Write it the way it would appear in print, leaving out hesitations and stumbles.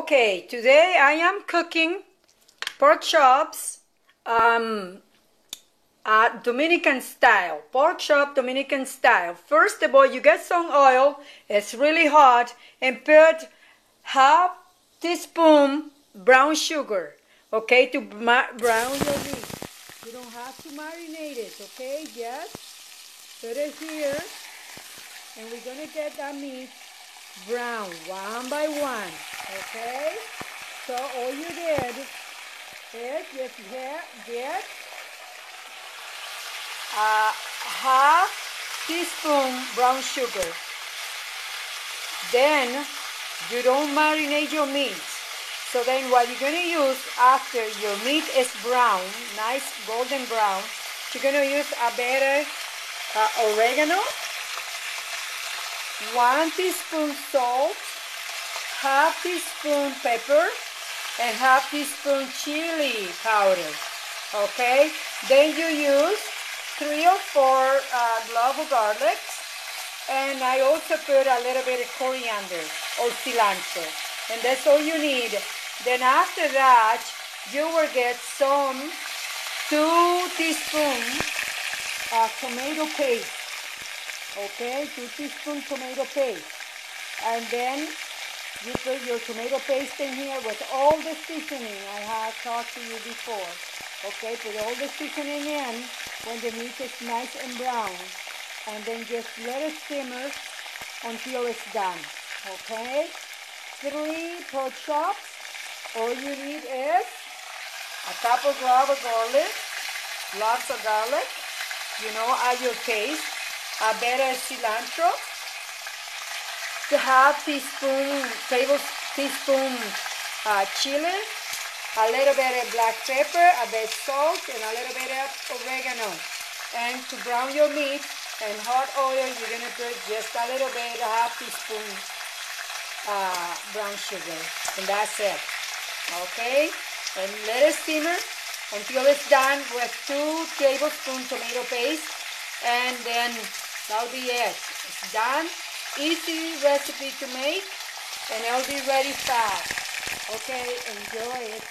Okay, today I am cooking pork chops, Dominican style. Pork chop Dominican style. First of all, you get some oil. It's really hot, and put half teaspoon brown sugar. Okay, to brown your meat. You don't have to marinate it. Okay, just put it here, and we're gonna get that meat brown one by one. Okay, so all you did is just get a half teaspoon brown sugar. Then you don't marinate your meat. So then what you're going to use after your meat is brown, nice golden brown, you're going to use a better oregano, 1 teaspoon salt, half teaspoon pepper, and half teaspoon chili powder. Okay? Then you use 3 or 4 cloves of garlic, and I also put a little bit of coriander or cilantro, and that's all you need. Then after that, you will get some 2 teaspoons tomato paste. Okay, 2 teaspoons tomato paste, and then you put your tomato paste in here with all the seasoning I have talked to you before. Okay, put all the seasoning in when the meat is nice and brown, and then just let it simmer until it's done. Okay, 3 pork chops. All you need is a couple cloves of garlic, lots of garlic, at your taste, a bit of cilantro, half teaspoon, tablespoon chili, a little bit of black pepper, a bit of salt, and a little bit of oregano. And to brown your meat in hot oil, you're going to put just a little bit, a half teaspoon brown sugar, and that's it. Okay, and let it simmer until it's done with 2 tablespoons tomato paste, and then that'll be it. It's done. Easy recipe to make, and it'll be ready fast. Okay, enjoy it.